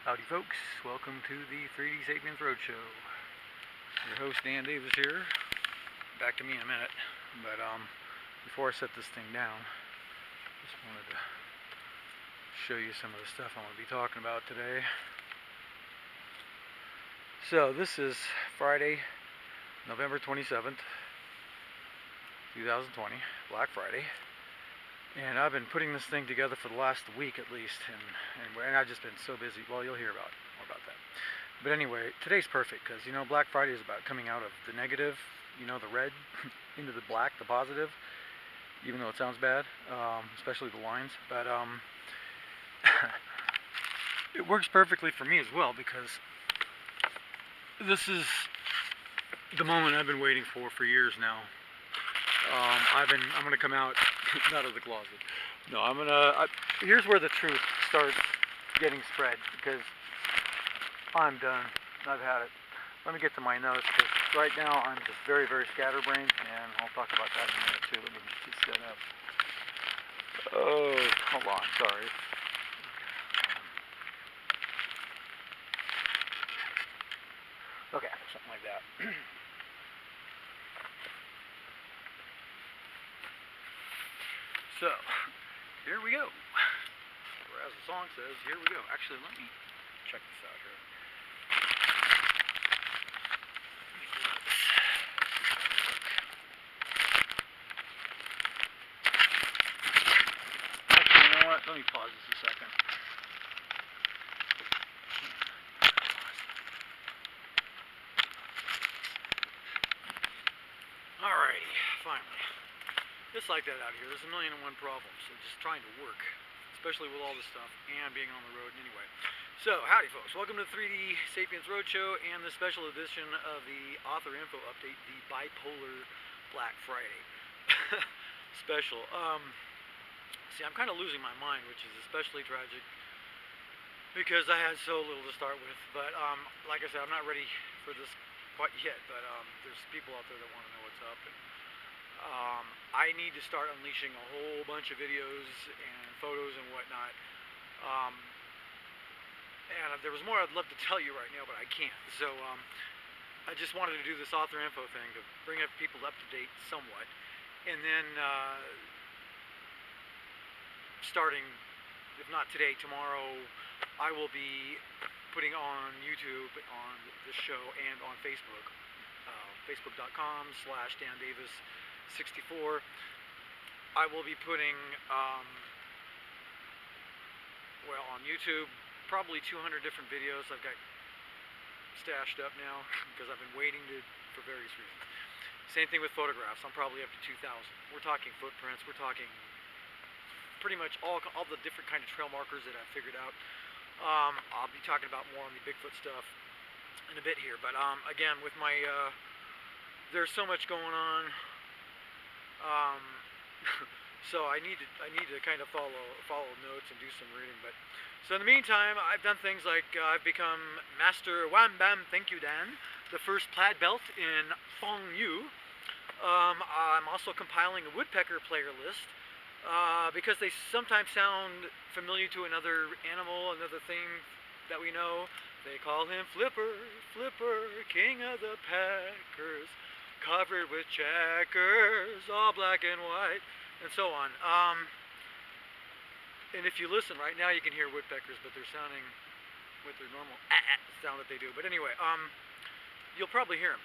Howdy folks, welcome to the 3D Sapiens Road Show. Your host Dan Davis here. Back to me in a minute, but before I set this thing down, just wanted to show you some of the stuff I'm going to be talking about today. So this is Friday, November 27th, 2020, Black Friday. And I've been putting this thing together for the last week at least, and I've just been so busy. Well, you'll hear more about that. But anyway, today's perfect because, Black Friday is about coming out of the negative, the red, into the black, the positive, even though it sounds bad, especially the lines. But it works perfectly for me as well because this is the moment I've been waiting for years now. I'm gonna come out not of the closet. No, here's where the truth starts getting spread because I'm done. I've had it. Let me get to my notes because right now I'm just very, very scatterbrained, and I'll talk about that in a minute too. Let me just get set up. Oh, hold on. Sorry. Okay, something like that. So, here we go. Or as the song says, here we go. Actually, let me check this out here. Actually, you know what? Let me pause this a second. Alrighty, finally. Just like that out here. There's a million and one problems. So just trying to work, especially with all this stuff and being on the road anyway. So, howdy folks. Welcome to the 3D Sapiens Road Show and the special edition of the author info update, the Bipolar Black Friday special. See, I'm kind of losing my mind, which is especially tragic because I had so little to start with. But like I said, I'm not ready for this quite yet, but there's people out there that want to know what's up. And I need to start unleashing a whole bunch of videos and photos and whatnot. And there was more I'd love to tell you right now, but I can't. So I just wanted to do this author info thing to bring up people up to date somewhat. And then starting, if not today, tomorrow, I will be putting on YouTube, on this show, and on Facebook. Facebook.com/DanDavis64. I will be putting, on YouTube, probably 200 different videos I've got stashed up now because I've been waiting for various reasons. Same thing with photographs. I'm probably up to 2,000. We're talking footprints. We're talking pretty much all the different kind of trail markers that I've figured out. I'll be talking about more on the Bigfoot stuff in a bit here, but again, with my there's so much going on, so I need to kind of follow notes and do some reading. But so in the meantime, I've done things like I've become Master Wham Bam Thank You Dan, the first plaid belt in Fong Yu. I'm also compiling a woodpecker player list because they sometimes sound familiar to another animal, another thing that we know. They call him Flipper, Flipper, king of the peckers, covered with checkers, all black and white, and so on. And if you listen right now, you can hear woodpeckers, but they're sounding with their normal sound that they do. But anyway, you'll probably hear them.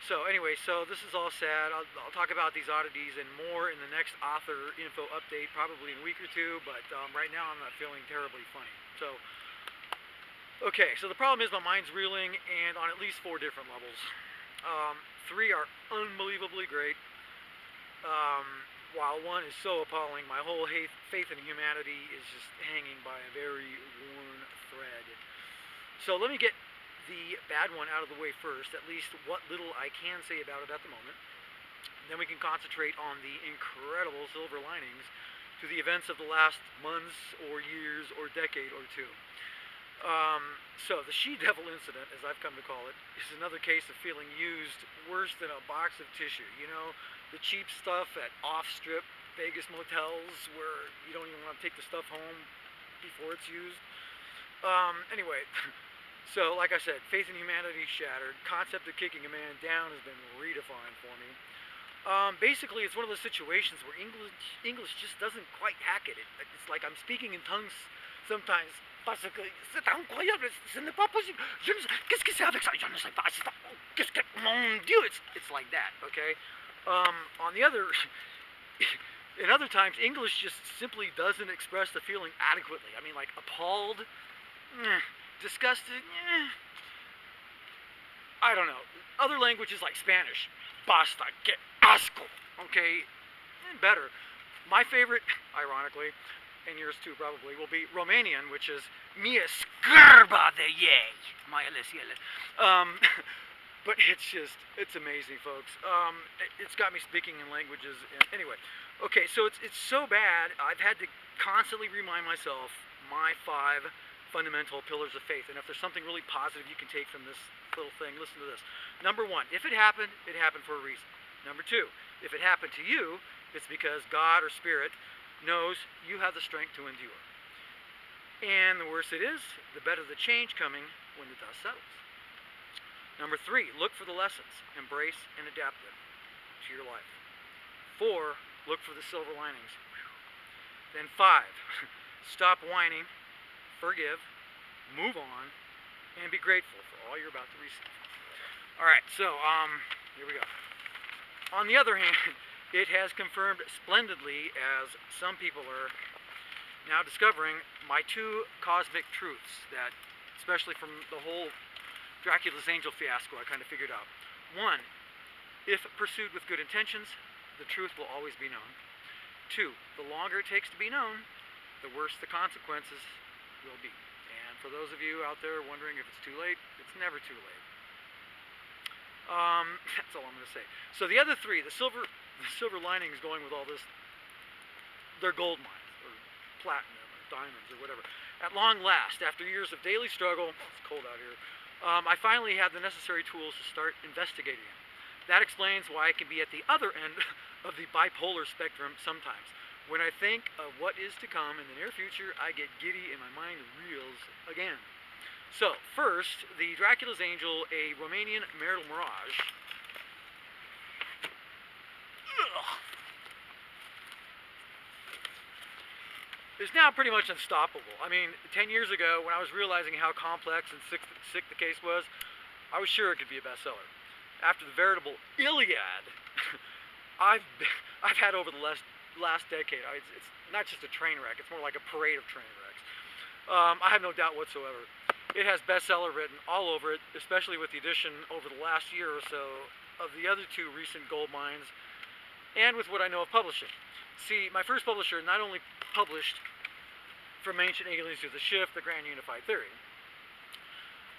So anyway, this is all sad. I'll talk about these oddities and more in the next author info update, probably in a week or two. But right now, I'm not feeling terribly funny. So. Okay, so the problem is my mind's reeling, and on at least 4 different levels. 3 are unbelievably great, while 1 is so appalling. My whole faith in humanity is just hanging by a very worn thread. So let me get the bad one out of the way first, at least what little I can say about it at the moment. Then we can concentrate on the incredible silver linings to the events of the last months or years or decade or two. So the she-devil incident, as I've come to call it, is another case of feeling used worse than a box of tissue. The cheap stuff at off-strip Vegas motels where you don't even want to take the stuff home before it's used. Anyway, so like I said, faith in humanity shattered. Concept of kicking a man down has been redefined for me. Basically, it's one of those situations where English just doesn't quite hack it. It's like I'm speaking in tongues sometimes. Parce que c'est incroyable, ce n'est pas possible. Qu'est-ce que c'est avec ça? Je ne sais pas. Qu'est-ce que mon Dieu? It's like that, okay? On the other, in other times, English just simply doesn't express the feeling adequately. I mean, like appalled, disgusted, I don't know. Other languages like Spanish, basta, que asco, okay? Better. My favorite, ironically, and yours too probably, will be Romanian, which is mie scârba de ei. But it's amazing, folks. It's got me speaking in languages. Anyway, okay, so it's so bad, I've had to constantly remind myself my 5 fundamental pillars of faith. And if there's something really positive you can take from this little thing, listen to this. Number 1, if it happened for a reason. Number 2, if it happened to you, it's because God or Spirit knows you have the strength to endure. And the worse it is, the better the change coming when the dust settles. Number 3, look for the lessons, embrace and adapt them to your life. 4, look for the silver linings. Then 5, stop whining, forgive, move on, and be grateful for all you're about to receive. Alright, so, here we go. On the other hand, it has confirmed splendidly, as some people are now discovering, my 2 cosmic truths that, especially from the whole Dracula's angel fiasco, I kind of figured out. 1, if pursued with good intentions, the truth will always be known. 2, the longer it takes to be known, the worse the consequences will be. And for those of you out there wondering if it's too late, it's never too late. That's all I'm going to say. So the other 3, the silver linings going with all this, they're gold mines, or platinum, or diamonds, or whatever. At long last, after years of daily struggle, it's cold out here, I finally had the necessary tools to start investigating it. That explains why I can be at the other end of the bipolar spectrum sometimes. When I think of what is to come in the near future, I get giddy and my mind reels again. So, first, the Dracula's Angel, a Romanian marital mirage. Is now pretty much unstoppable. I mean, 10 years ago, when I was realizing how complex and sick the case was, I was sure it could be a bestseller. After the veritable Iliad I've had over the last decade, it's not just a train wreck, it's more like a parade of train wrecks. I have no doubt whatsoever. It has bestseller written all over it, especially with the addition over the last year or so of the other 2 recent gold mines, and with what I know of publishing. See, my first publisher not only published From Ancient Aliens to the Shift, the Grand Unified Theory,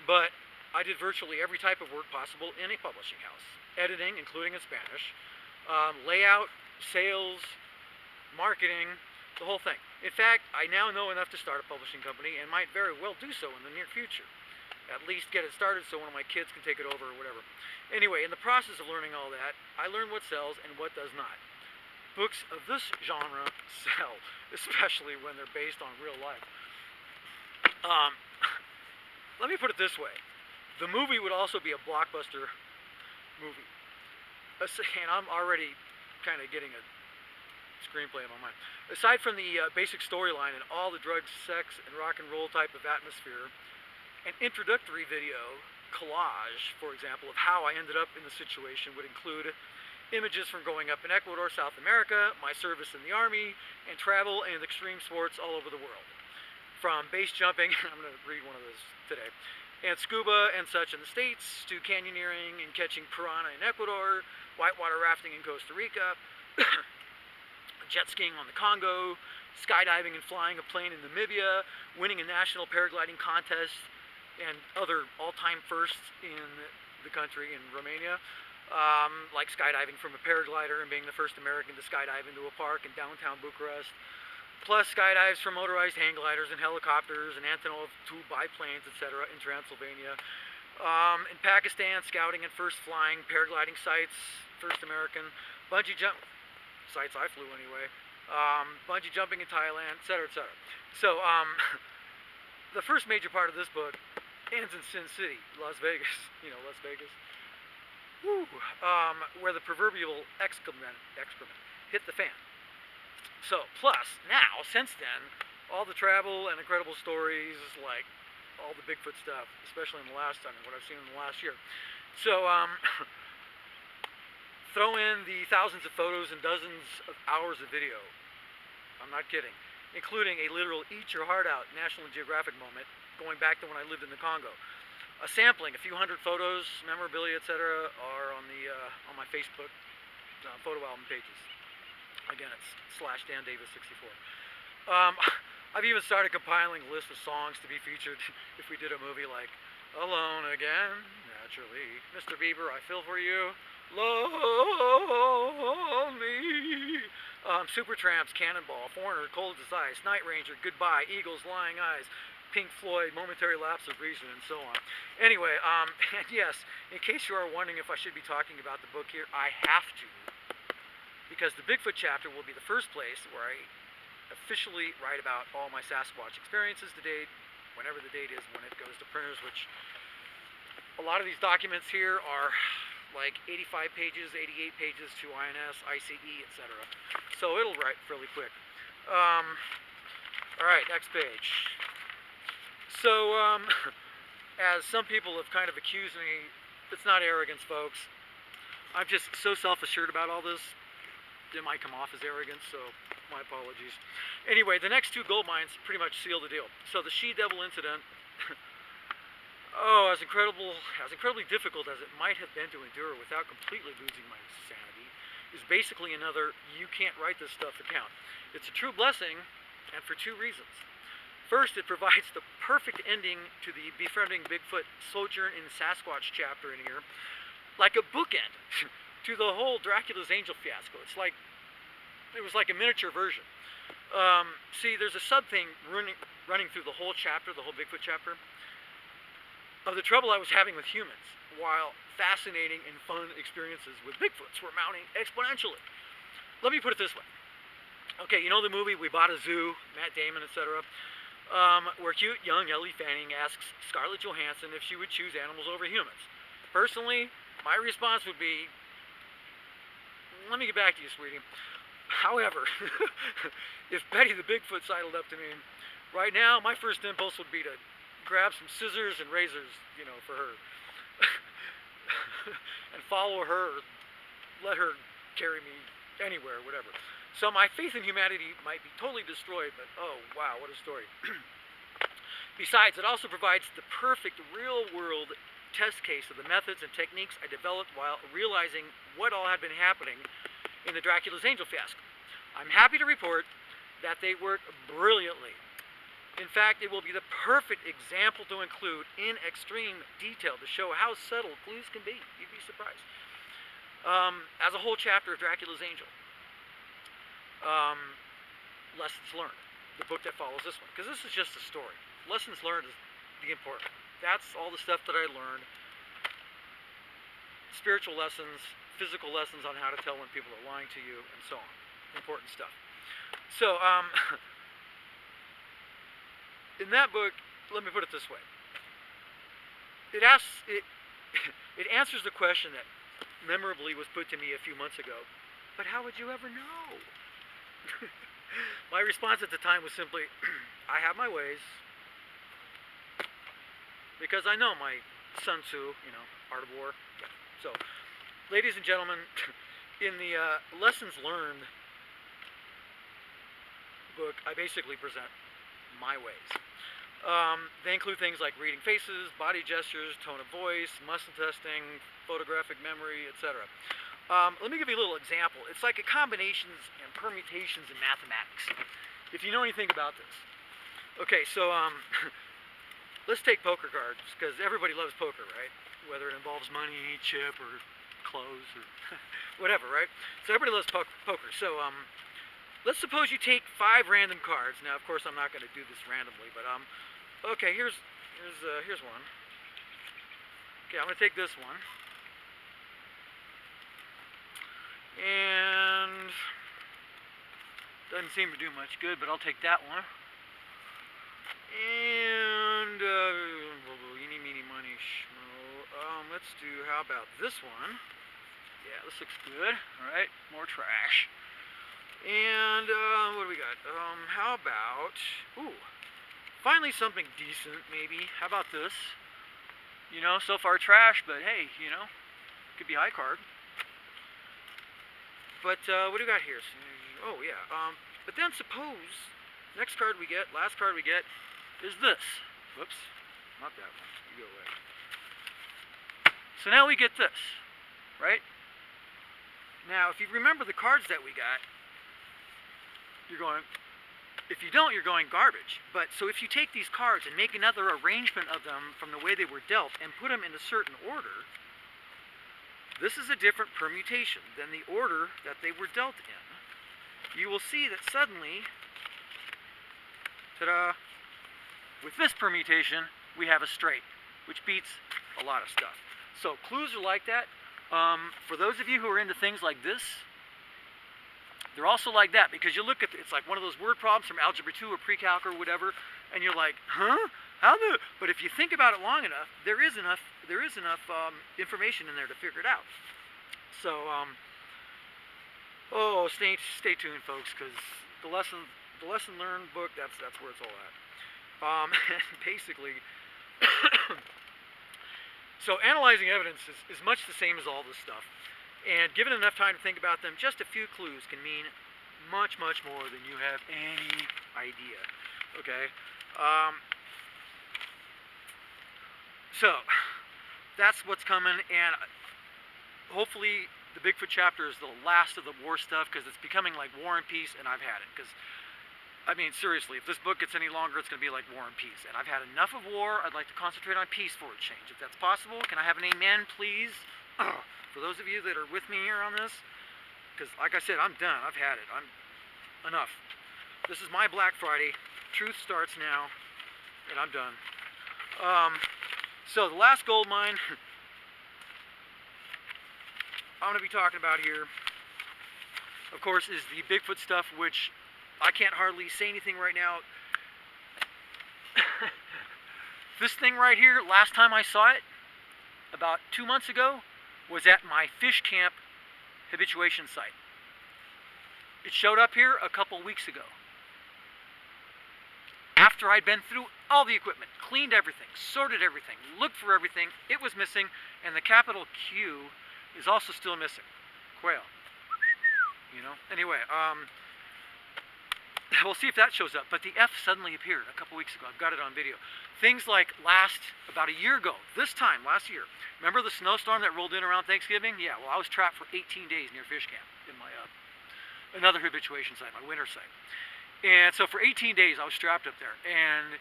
but I did virtually every type of work possible in a publishing house. Editing, including in Spanish, layout, sales, marketing, the whole thing. In fact, I now know enough to start a publishing company and might very well do so in the near future. At least get it started so one of my kids can take it over or whatever. Anyway, in the process of learning all that, I learned what sells and what does not. Books of this genre sell, especially when they're based on real life. Let me put it this way. The movie would also be a blockbuster movie. And I'm already kind of getting a screenplay in my mind. Aside from the basic storyline and all the drugs, sex, and rock and roll type of atmosphere, an introductory video collage, for example, of how I ended up in the situation would include images from growing up in Ecuador, South America, my service in the Army, and travel and extreme sports all over the world. From base jumping, I'm going to read one of those today, and scuba and such in the States, to canyoneering and catching piranha in Ecuador, whitewater rafting in Costa Rica, jet skiing on the Congo, skydiving and flying a plane in Namibia, winning a national paragliding contest, and other all-time firsts in the country, in Romania, like skydiving from a paraglider and being the first American to skydive into a park in downtown Bucharest, plus skydives from motorized hang gliders and helicopters and Antonov 2 biplanes, etc. in Transylvania. In Pakistan, scouting and first flying paragliding sites, first American, bungee jump sites I flew anyway, bungee jumping in Thailand, etc., etc. So, the first major part of this book ends in Sin City, Las Vegas. Las Vegas. Woo. Where the proverbial excrement hit the fan. So, plus, now, since then, all the travel and incredible stories, like all the Bigfoot stuff, especially in the last time, what I've seen in the last year. So, throw in the thousands of photos and dozens of hours of video. I'm not kidding. Including a literal eat your heart out National Geographic moment, going back to when I lived in the Congo. A sampling, a few hundred photos, memorabilia, etc., are on my Facebook photo album pages. Again, it's /DanDavis64. I've even started compiling a list of songs to be featured if we did a movie like Alone Again, naturally. Mr. Bieber, I Feel For You, Lonely. Supertramps, Cannonball, Foreigner, Cold as Ice, Night Ranger, Goodbye, Eagles, Lying Eyes, Pink Floyd, Momentary Lapse of Reason, and so on. Anyway, and yes, in case you are wondering if I should be talking about the book here, I have to. Because the Bigfoot chapter will be the first place where I officially write about all my Sasquatch experiences to date, whenever the date is when it goes to printers, which a lot of these documents here are like 85 pages, 88 pages to INS, ICE, etc. So it'll write fairly quick. Alright, next page. So, as some people have kind of accused me, it's not arrogance, folks. I'm just so self-assured about all this. It might come off as arrogance, so my apologies. Anyway, the next two gold mines pretty much seal the deal. So the she-devil incident, as incredibly difficult as it might have been to endure without completely losing my sanity, is basically another you can't write this stuff account. It's a true blessing, and for two reasons. First, it provides the perfect ending to the Befriending Bigfoot Sojourn in Sasquatch chapter in here, like a bookend to the whole Dracula's Angel fiasco. It was like a miniature version. See, there's a sub-thing running through the whole chapter, the whole Bigfoot chapter, of the trouble I was having with humans, while fascinating and fun experiences with Bigfoots were mounting exponentially. Let me put it this way. Okay, you know the movie We Bought a Zoo, Matt Damon, etc., where cute young Ellie Fanning asks Scarlett Johansson if she would choose animals over humans. Personally, my response would be, let me get back to you, sweetie. However, if Betty the Bigfoot sidled up to me right now, my first impulse would be to grab some scissors and razors, for her. And follow her, let her carry me anywhere, whatever. So my faith in humanity might be totally destroyed, but oh wow, what a story. Besides, it also provides the perfect real-world test case of the methods and techniques I developed while realizing what all had been happening in the Dracula's Angel fiasco. I'm happy to report that they work brilliantly. In fact, it will be the perfect example to include in extreme detail to show how subtle clues can be. You'd be surprised. As a whole chapter of Dracula's Angel. Lessons learned. The book that follows this one. Because this is just a story. Lessons learned is the important. That's all the stuff that I learned. Spiritual lessons, physical lessons on how to tell when people are lying to you, and so on. Important stuff. So, in that book, let me put it this way. It answers the question that memorably was put to me a few months ago. But how would you ever know? My response at the time was simply, I have my ways. Because I know my Sun Tzu, Art of War. Yeah. So, ladies and gentlemen, in the Lessons Learned book, I basically present my ways. They include things like reading faces, body gestures, tone of voice, muscle testing, photographic memory, etc. Let me give you a little example. It's like a combinations and permutations in mathematics, if you know anything about this. Okay, so let's take poker cards, because everybody loves poker, right? Whether it involves money, chip, or clothes, or whatever, right? So everybody loves poker. So let's suppose you take 5 random cards. Now, of course, I'm not going to do this randomly, but okay, here's one. Okay, I'm going to take this one. And doesn't seem to do much good, but I'll take that one. And And, eeny, meeny, miny, schmo. Let's do, how about this one? Yeah, this looks good. Alright, more trash. And, what do we got? How about, ooh, finally something decent, maybe. How about this? You know, so far trash, but hey, you know, could be high card. But, what do we got here? Oh, yeah, but then suppose, next card we get, last card we get, is this. Whoops, not that one. You go away. So now we get this, right? Now, if you remember the cards that we got, you're going, if you don't, you're going garbage. But, so if you take these cards and make another arrangement of them from the way they were dealt and put them in a certain order, this is a different permutation than the order that they were dealt in. You will see that suddenly, ta-da, with this permutation, we have a straight, which beats a lot of stuff. So clues are like that. For those of you who are into things like this, they're also like that, because you look at, it's like one of those word problems from Algebra 2 or Pre-Calc or whatever, and you're like, huh? How the? But if you think about it long enough, there is enough information in there to figure it out. So, oh, stay tuned, folks, because the lesson learned book, that's where it's all at. Basically, so analyzing evidence is much the same as all this stuff. And given enough time to think about them, just a few clues can mean much, much more than you have any idea. Okay? So, that's what's coming, and hopefully the Bigfoot chapter is the last of the war stuff, because it's becoming like War and Peace, and I've had it. Because, I mean, seriously, if this book gets any longer, it's going to be like War and Peace. And I've had enough of war. I'd like to concentrate on peace for a change. If that's possible, can I have an amen, please? For those of you that are with me here on this, because like I said, I'm done. I've had it. I'm enough. This is my Black Friday. Truth starts now, and I'm done. So the last gold mine I'm going to be talking about here, of course, is the Bigfoot stuff, which I can't hardly say anything right now. This thing right here, last time I saw it, about 2 months ago, was at my fish camp habituation site. It showed up here a couple weeks ago. After I'd been through all the equipment, cleaned everything, sorted everything, looked for everything, it was missing, and the capital Q is also still missing. Quail. You know? Anyway, we'll see if that shows up. But the F suddenly appeared a couple weeks ago. I've got it on video. Things like about a year ago, this time, last year. Remember the snowstorm that rolled in around Thanksgiving? Yeah, well, I was trapped for 18 days near fish camp in my, another habituation site, my winter site. And so for 18 days, I was strapped up there. And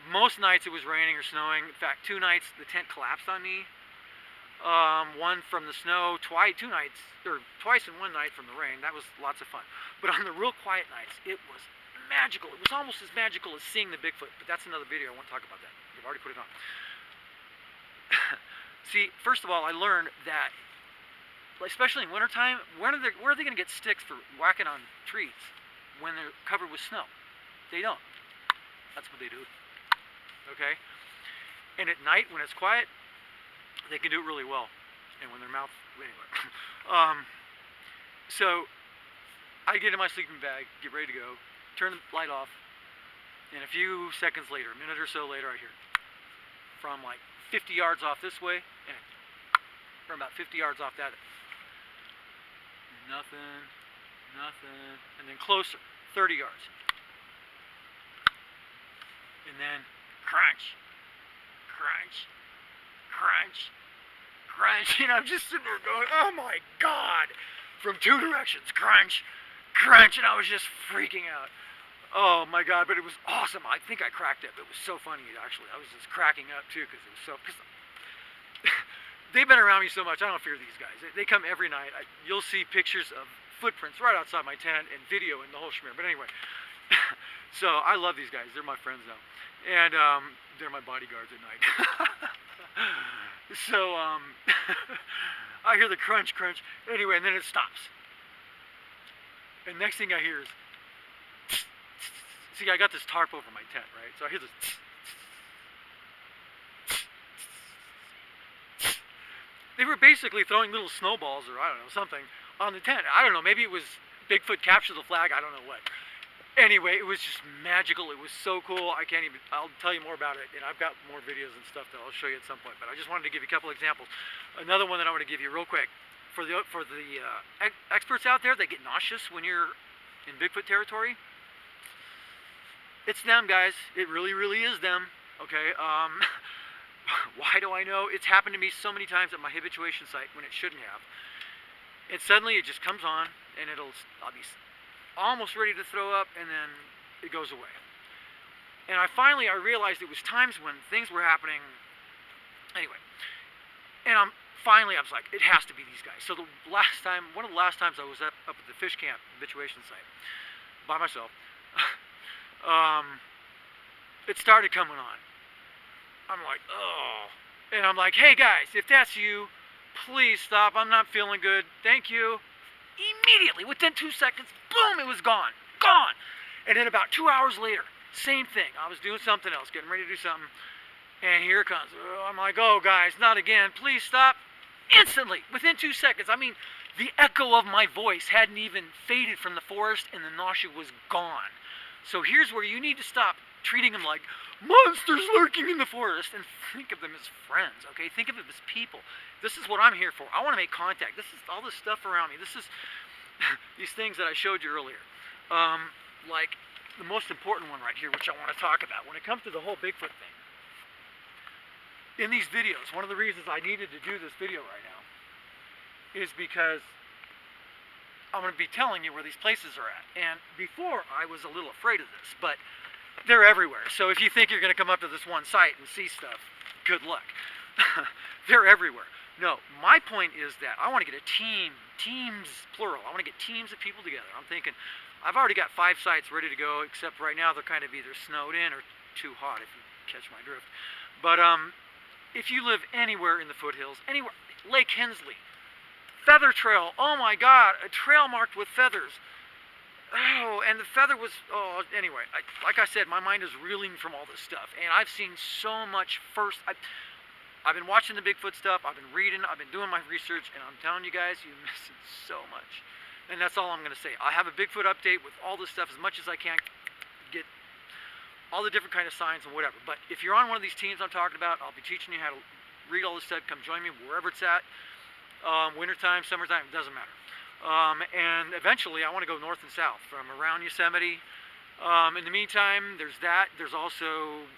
most nights it was raining or snowing. In fact, 2 nights the tent collapsed on me. One from the snow, twice in 1 night from the rain. That was lots of fun. But on the real quiet nights, it was magical. It was almost as magical as seeing the Bigfoot. But that's another video. I won't talk about that. I've already put it on. See, first of all, I learned that, especially in wintertime, where are they going to get sticks for whacking on trees when they're covered with snow? They don't. That's what they do. Okay? And at night, when it's quiet, they can do it really well. And when their mouth, anyway. So, I get in my sleeping bag, get ready to go, turn the light off, and a few seconds later, a minute or so later, I hear from like 50 yards off this way, and from about 50 yards off that, nothing, and then closer, 30 yards, and then crunch, and I'm just sitting there going, oh my God, from 2 directions, crunch, and I was just freaking out. Oh my God, but it was awesome. I think I cracked up. It was so funny, actually. I was just cracking up too, because it was so, they've been around me so much, I don't fear these guys. They come every night. You'll see pictures of footprints right outside my tent and video and the whole schmear. But anyway, so I love these guys. They're my friends now. And they're my bodyguards at night. So I hear the crunch. Anyway, and then it stops. And next thing I hear is, see, I got this tarp over my tent, right? So I hear this, They were basically throwing little snowballs or I don't know, something on the tent. I don't know, maybe it was Bigfoot capture the flag, I don't know what. Anyway, it was just magical. It was so cool. I'll tell you more about it, and I've got more videos and stuff that I'll show you at some point, but I just wanted to give you a couple examples. Another one that I want to give you real quick. For the experts out there that get nauseous when you're in Bigfoot territory, it's them, guys. It really, really is them. Okay. Why do I know? It's happened to me so many times at my habituation site when it shouldn't have. And suddenly it just comes on, and I'll be almost ready to throw up, and then it goes away. And I realized it was times when things were happening. Anyway, and I was like, it has to be these guys. So one of the last times I was up at the fish camp habituation site by myself, it started coming on. I'm like, oh. And I'm like, hey guys, if that's you, please stop. I'm not feeling good. Thank you. Immediately, within 2 seconds, boom, it was gone. Gone. And then about 2 hours later, same thing. I was doing something else, getting ready to do something. And here it comes. I'm like, oh guys, not again. Please stop. Instantly, within 2 seconds. I mean, the echo of my voice hadn't even faded from the forest, and the nausea was gone. So here's where you need to stop treating them like monsters lurking in the forest and think of them as friends, okay? Think of them as people. This is what I'm here for. I want to make contact. This is all this stuff around me. This is these things that I showed you earlier. Like the most important one right here, which I want to talk about. When it comes to the whole Bigfoot thing, in these videos, one of the reasons I needed to do this video right now is because I'm going to be telling you where these places are at. And before, I was a little afraid of this, but they're everywhere. So if you think you're going to come up to this one site and see stuff, good luck. They're everywhere. No, my point is that I want to get a teams plural. I want to get teams of people together. I'm thinking, I've already got 5 sites ready to go, except right now they're kind of either snowed in or too hot, if you catch my drift. But if you live anywhere in the foothills, anywhere, Lake Hensley, Feather Trail, oh my God, a trail marked with feathers. Oh, and the feather was, oh, anyway, like I said, my mind is reeling from all this stuff, and I've seen so much I've been watching the Bigfoot stuff, I've been reading, I've been doing my research, and I'm telling you guys, you're missing so much. And that's all I'm going to say. I'll have a Bigfoot update with all this stuff as much as I can, get all the different kind of signs and whatever. But if you're on one of these teams I'm talking about, I'll be teaching you how to read all this stuff. Come join me wherever it's at. Wintertime, summertime, it doesn't matter. And eventually I want to go north and south from around Yosemite. In the meantime, there's that. There's also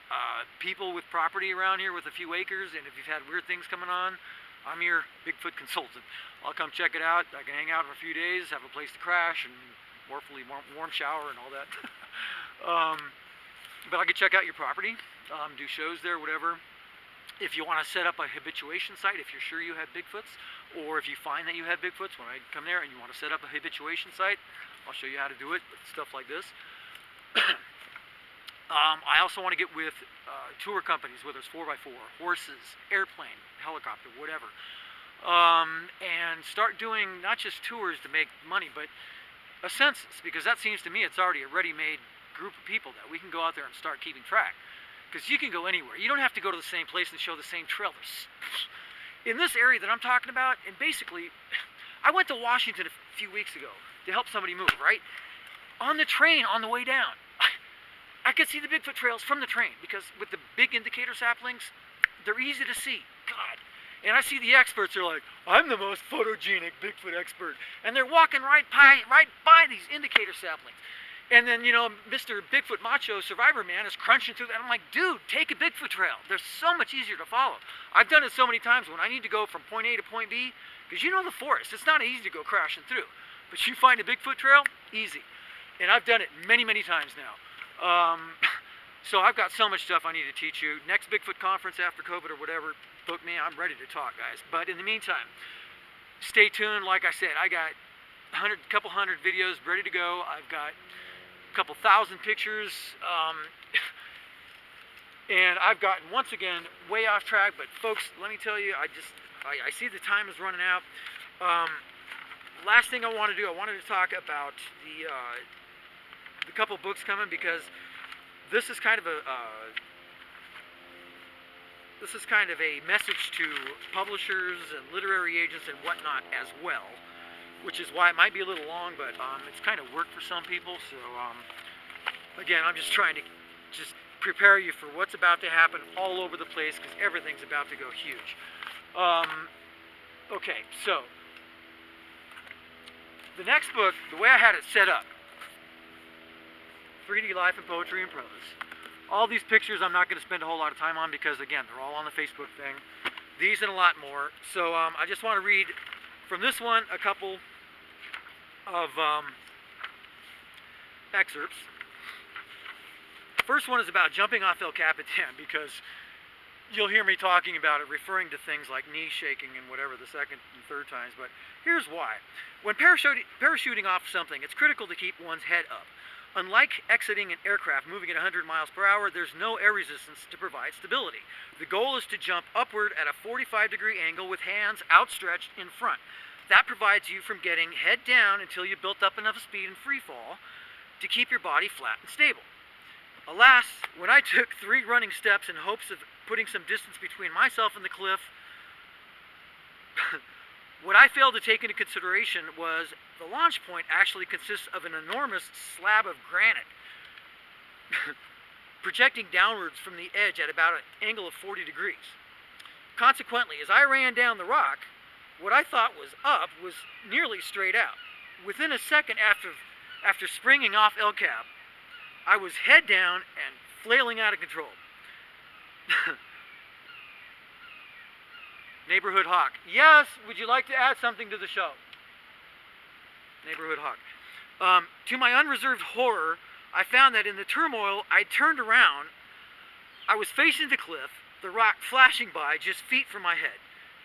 people with property around here with a few acres, and if you've had weird things coming on, I'm your Bigfoot consultant. I'll come check it out. I can hang out for a few days, have a place to crash, and hopefully warm shower and all that. But I can check out your property, do shows there, whatever. If you want to set up a habituation site, if you're sure you have Bigfoots, or if you find that you have Bigfoots when I come there and you want to set up a habituation site, I'll show you how to do it, stuff like this. I also want to get with tour companies, whether it's 4x4, horses, airplane, helicopter, whatever, and start doing not just tours to make money, but a census, because that seems to me it's already a ready-made group of people that we can go out there and start keeping track. Because you can go anywhere. You don't have to go to the same place and show the same trail. In this area that I'm talking about, and basically, I went to Washington a few weeks ago to help somebody move, right? On the train, on the way down, I could see the Bigfoot trails from the train, because with the big indicator saplings, they're easy to see. God. And I see the experts are like, I'm the most photogenic Bigfoot expert. And they're walking right by these indicator saplings. And then, you know, Mr. Bigfoot Macho Survivor Man is crunching through that. I'm like, dude, take a Bigfoot trail. They're so much easier to follow. I've done it so many times when I need to go from point A to point B, because you know the forest, it's not easy to go crashing through. But you find a Bigfoot trail, easy. And I've done it many, many times now. So I've got so much stuff I need to teach you. Next Bigfoot conference after COVID or whatever, book me. I'm ready to talk, guys. But in the meantime, stay tuned. Like I said, I got a couple hundred videos ready to go. I've got couple thousand pictures, and I've gotten once again way off track, but folks, let me tell you, I see the time is running out. Last thing I want to do, I wanted to talk about the couple books coming, because this is kind of this is kind of a message to publishers and literary agents and whatnot as well, which is why it might be a little long, but it's kind of work for some people. So again, I'm just trying to just prepare you for what's about to happen all over the place, because everything's about to go huge. Okay, so the next book, the way I had it set up, 3D Life and Poetry and Prose. All these pictures I'm not going to spend a whole lot of time on, because again, they're all on the Facebook thing. These and a lot more. So I just want to read from this one a couple of excerpts. First one is about jumping off El Capitan, because you'll hear me talking about it, referring to things like knee shaking and whatever the second and third times, but here's why. When parachuting off something, it's critical to keep one's head up. Unlike exiting an aircraft moving at 100 miles per hour, there's no air resistance to provide stability. The goal is to jump upward at a 45-degree angle with hands outstretched in front. That provides you from getting head down until you built up enough speed in free fall to keep your body flat and stable. Alas, when I took 3 running steps in hopes of putting some distance between myself and the cliff, what I failed to take into consideration was the launch point actually consists of an enormous slab of granite projecting downwards from the edge at about an angle of 40 degrees. Consequently, as I ran down the rock, what I thought was up was nearly straight out. Within a second after springing off El Cap, I was head down and flailing out of control. Neighborhood Hawk. Yes, would you like to add something to the show? Neighborhood Hawk. To my unreserved horror, I found that in the turmoil, I turned around. I was facing the cliff, the rock flashing by just feet from my head.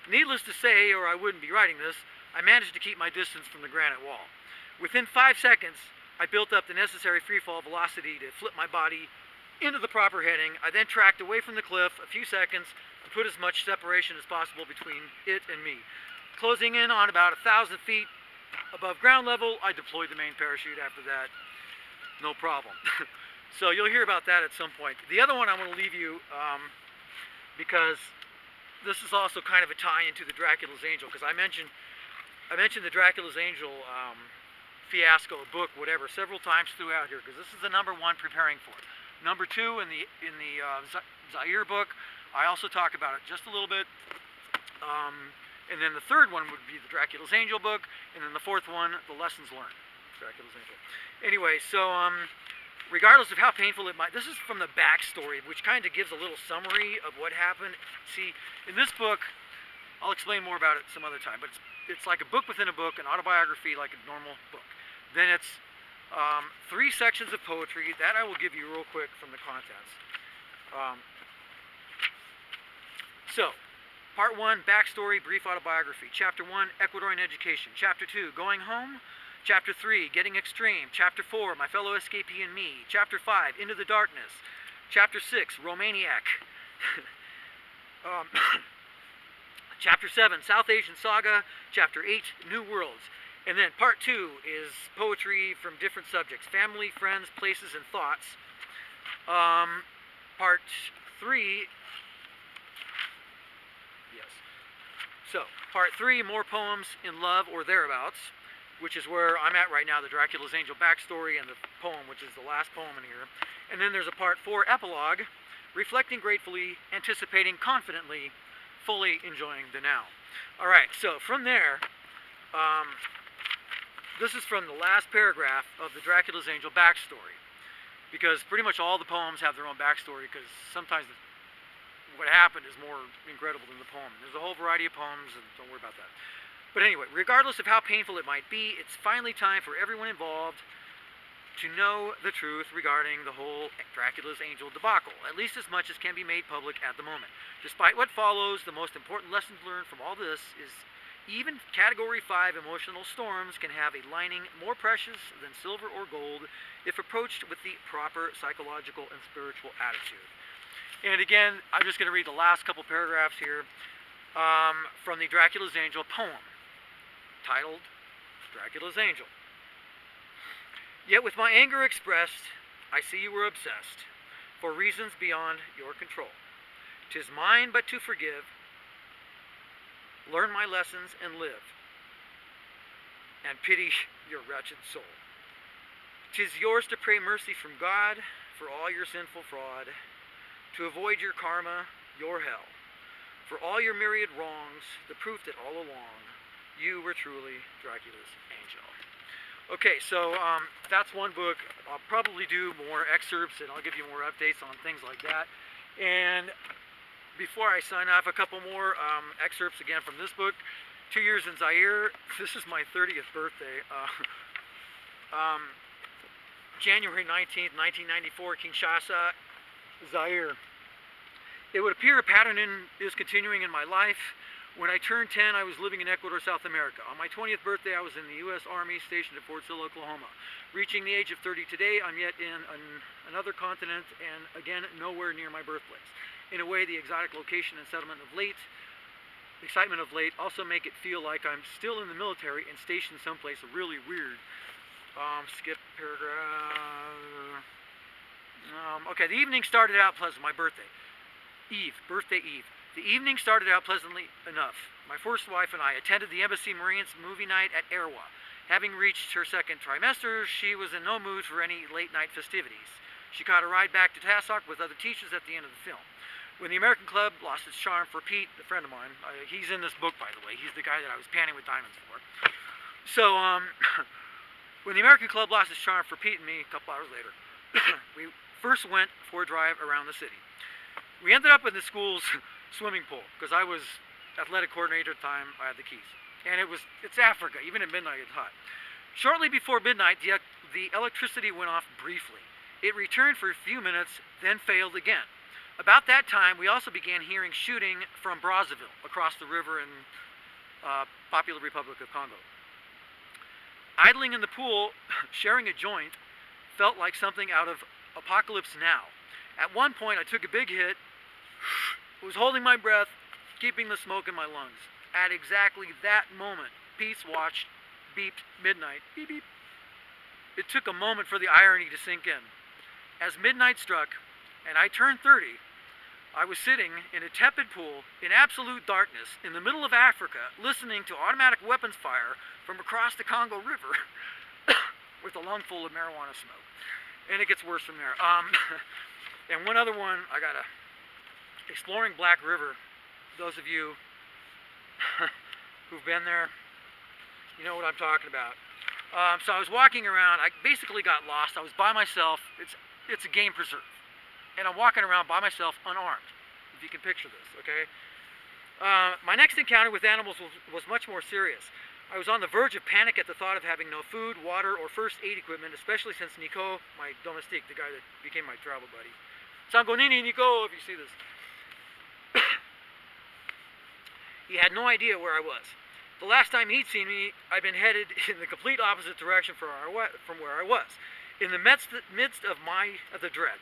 Needless to say, or I wouldn't be writing this, I managed to keep my distance from the granite wall. Within 5 seconds, I built up the necessary freefall velocity to flip my body into the proper heading. I then tracked away from the cliff a few seconds to put as much separation as possible between it and me. Closing in on about 1,000 feet above ground level, I deployed the main parachute after that. No problem. So you'll hear about that at some point. The other one I'm going to leave you, because this is also kind of a tie into the Dracula's Angel, because I mentioned the Dracula's Angel fiasco, book, whatever, several times throughout here, because this is the number 1 preparing for it. Number 2 in the Zaire book, I also talk about it just a little bit. And then the third one would be the Dracula's Angel book, and then the fourth one, the Lessons Learned, Dracula's Angel. Anyway, so regardless of how painful it might, this is from the backstory, which kind of gives a little summary of what happened. See, in this book, I'll explain more about it some other time, but it's like a book within a book, an autobiography like a normal book. Then it's 3 sections of poetry that I will give you real quick from the contents. So, Part 1, Backstory, Brief Autobiography. Chapter 1, Ecuadorian Education. Chapter 2, Going Home. Chapter 3, Getting Extreme. Chapter 4, My Fellow Escapee and Me. Chapter 5, Into the Darkness. Chapter 6, Romaniac. Chapter 7, South Asian Saga. Chapter 8, New Worlds. And then Part 2 is poetry from different subjects. Family, friends, places, and thoughts. Part 3... Yes. So, Part 3, more poems in love or thereabouts, which is where I'm at right now, the Dracula's Angel backstory and the poem, which is the last poem in here. And then there's a Part 4, epilogue, reflecting gratefully, anticipating confidently, fully enjoying the now. All right, so from there, this is from the last paragraph of the Dracula's Angel backstory, because pretty much all the poems have their own backstory, because sometimes what happened is more incredible than the poem. There's a whole variety of poems, and don't worry about that. But anyway, regardless of how painful it might be, it's finally time for everyone involved to know the truth regarding the whole Dracula's Angel debacle, at least as much as can be made public at the moment. Despite what follows, the most important lessons learned from all this is even Category 5 emotional storms can have a lining more precious than silver or gold if approached with the proper psychological and spiritual attitude. And again, I'm just going to read the last couple paragraphs here from the Dracula's Angel poem, titled Dracula's Angel. Yet with my anger expressed, I see you were obsessed, for reasons beyond your control. 'Tis mine but to forgive, learn my lessons and live, and pity your wretched soul. 'Tis yours to pray mercy from God for all your sinful fraud, to avoid your karma, your hell, for all your myriad wrongs, the proof that all along you were truly Dracula's angel. Okay, so that's one book. I'll probably do more excerpts and I'll give you more updates on things like that. And before I sign off, a couple more excerpts again from this book. 2 Years in Zaire. This is my 30th birthday. January 19th, 1994, Kinshasa, Zaire. It would appear a pattern is continuing in my life. When I turned 10, I was living in Ecuador, South America. On my 20th birthday, I was in the U.S. Army stationed at Fort Sill, Oklahoma. Reaching the age of 30 today, I'm yet in another continent and again nowhere near my birthplace. In a way, the exotic location and excitement of late also make it feel like I'm still in the military and stationed someplace really weird. Skip paragraph. Okay, the evening started out pleasant. My birthday eve. The evening started out pleasantly enough. My first wife and I attended the Embassy Marines movie night at Erwa. Having reached her second trimester, she was in no mood for any late-night festivities. She caught a ride back to Tassoc with other teachers at the end of the film. When the American Club lost its charm for Pete, a friend of mine, he's in this book, by the way. He's the guy that I was panning with diamonds for. So, when the American Club lost its charm for Pete and me a couple hours later, we first went for a drive around the city. We ended up in the school's swimming pool because I was athletic coordinator at the time. I had the keys, and it's Africa. Even at midnight, it's hot. Shortly before midnight, the electricity went off briefly. It returned for a few minutes, then failed again. About that time, we also began hearing shooting from Brazzaville across the river in Popular Republic of Congo. Idling in the pool, sharing a joint, felt like something out of Apocalypse Now. At one point, I took a big hit, was holding my breath, keeping the smoke in my lungs. At exactly that moment, Pete's watch beeped midnight. Beep, beep. It took a moment for the irony to sink in. As midnight struck, and I turned 30, I was sitting in a tepid pool in absolute darkness in the middle of Africa, listening to automatic weapons fire from across the Congo River with a lungful of marijuana smoke. And it gets worse from there. And one other one, I got exploring Black River. Those of you who've been there, you know what I'm talking about. So I was walking around. I basically got lost. I was by myself. It's a game preserve. And I'm walking around by myself, unarmed, if you can picture this, okay? My next encounter with animals was much more serious. I was on the verge of panic at the thought of having no food, water, or first aid equipment, especially since Nico, my domestique, the guy that became my travel buddy. Sangonini Nico, if you see this. He had no idea where I was. The last time he'd seen me, I'd been headed in the complete opposite direction from where I was. In the midst of the dread,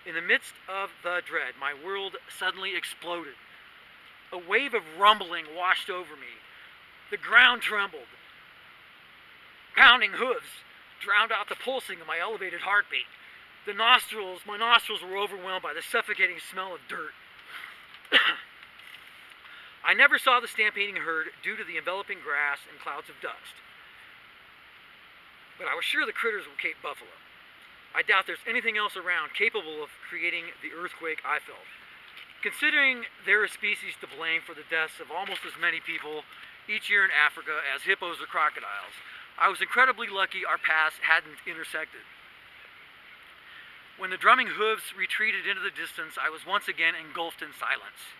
in the midst of the dread, my world suddenly exploded. A wave of rumbling washed over me. The ground trembled. Pounding hooves drowned out the pulsing of my elevated heartbeat. My nostrils were overwhelmed by the suffocating smell of dirt. I never saw the stampeding herd due to the enveloping grass and clouds of dust. But I was sure the critters were Cape buffalo. I doubt there's anything else around capable of creating the earthquake I felt. Considering there are species to blame for the deaths of almost as many people each year in Africa as hippos or crocodiles, I was incredibly lucky our paths hadn't intersected. When the drumming hooves retreated into the distance, I was once again engulfed in silence.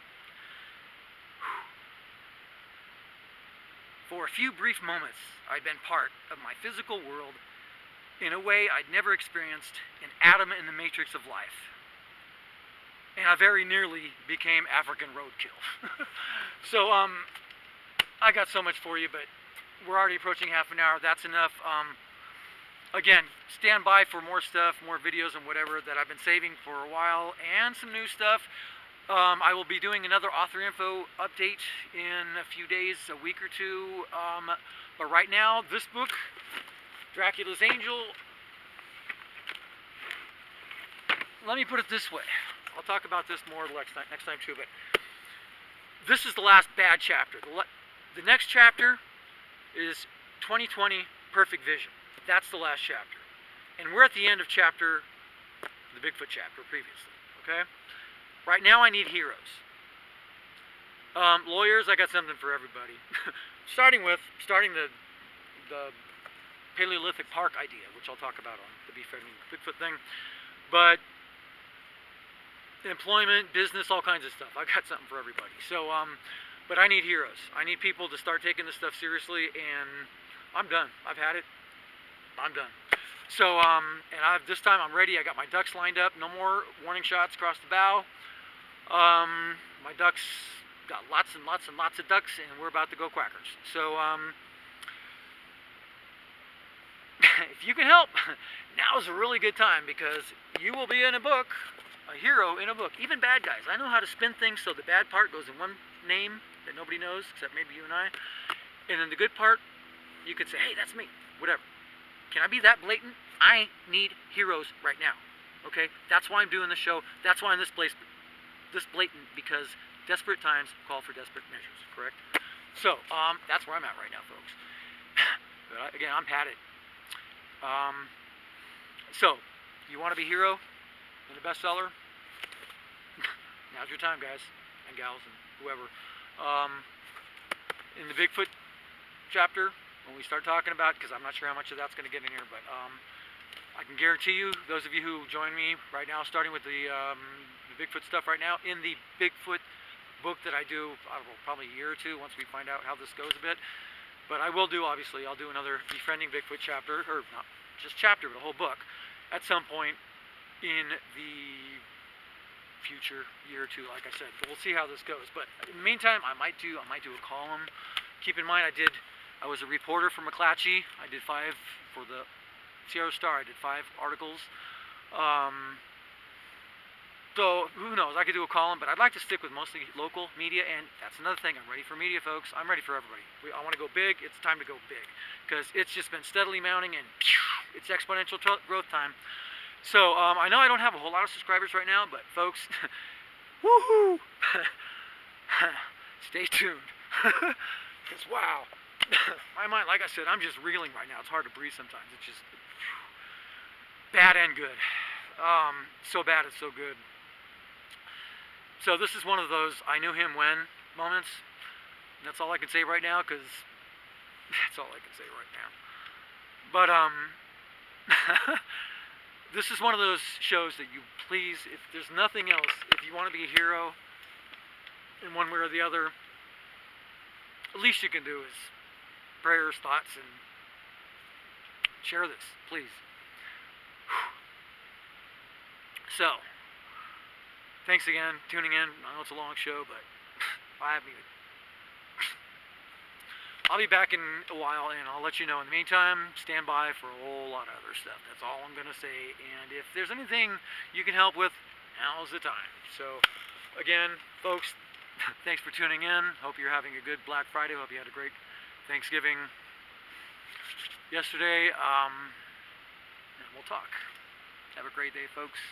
For a few brief moments, I'd been part of my physical world in a way I'd never experienced an atom in the matrix of life. And I very nearly became African roadkill. So, I got so much for you, but we're already approaching half an hour. That's enough. Again, stand by for more stuff, more videos and whatever that I've been saving for a while, and some new stuff. I will be doing another author info update in a few days, a week or two. But right now, this book, Dracula's Angel, let me put it this way. I'll talk about this more next time too, but this is the last bad chapter. The next chapter is 2020 Perfect Vision. That's the last chapter. And we're at the end of the Bigfoot chapter previously, okay? Right now I need heroes. Lawyers, I got something for everybody. starting the Paleolithic park idea, which I'll talk about on the Befriend Bigfoot thing. But employment, business, all kinds of stuff. I've got something for everybody. So, but I need heroes. I need people to start taking this stuff seriously, and I'm done. I've had it. I'm done. So, this time I'm ready. I got my ducks lined up. No more warning shots across the bow. My ducks got lots and lots and lots of ducks, and we're about to go quackers. So, if you can help, now is a really good time, because you will be in a book, a hero in a book. Even bad guys. I know how to spin things so the bad part goes in one name that nobody knows, except maybe you and I. And then the good part, you could say, hey, that's me, whatever. Can I be that blatant? I need heroes right now. Okay? That's why I'm doing this show. That's why I'm this blatant, because desperate times call for desperate measures, correct? So, that's where I'm at right now, folks. But again, I'm padded. So, you want to be a hero and a bestseller? Now's your time, guys and gals and whoever. In the Bigfoot chapter, when we start talking about, because I'm not sure how much of that's going to get in here, but I can guarantee you, those of you who join me right now, starting with the Bigfoot stuff right now, in the Bigfoot book that I do, I don't know, probably a year or two once we find out how this goes a bit. But I will do, obviously, I'll do another Befriending Bigfoot chapter, or not just chapter, but a whole book, at some point in the future year or two, like I said. But we'll see how this goes. But in the meantime, I might do a column. Keep in mind, I was a reporter for McClatchy. I did 5 for the Sierra Star. I did 5 articles. So who knows? I could do a column, but I'd like to stick with mostly local media. And that's another thing. I'm ready for media, folks. I'm ready for everybody. I want to go big. It's time to go big, because it's just been steadily mounting, and it's exponential growth time. So I know I don't have a whole lot of subscribers right now, but folks, woohoo! Stay tuned. Because wow, my mind, like I said, I'm just reeling right now. It's hard to breathe sometimes. It's just bad and good. So bad it's so good. So this is one of those I knew him when moments. And that's all I can say right now, because that's all I can say right now. But this is one of those shows that you please, if there's nothing else, if you want to be a hero in one way or the other, at least you can do is prayers, thoughts, and share this, please. So, thanks again, tuning in. I know it's a long show, but I haven't even... I'll be back in a while, and I'll let you know. In the meantime, stand by for a whole lot of other stuff. That's all I'm going to say. And if there's anything you can help with, now's the time. So, again, folks, thanks for tuning in. Hope you're having a good Black Friday. Hope you had a great Thanksgiving yesterday. And we'll talk. Have a great day, folks.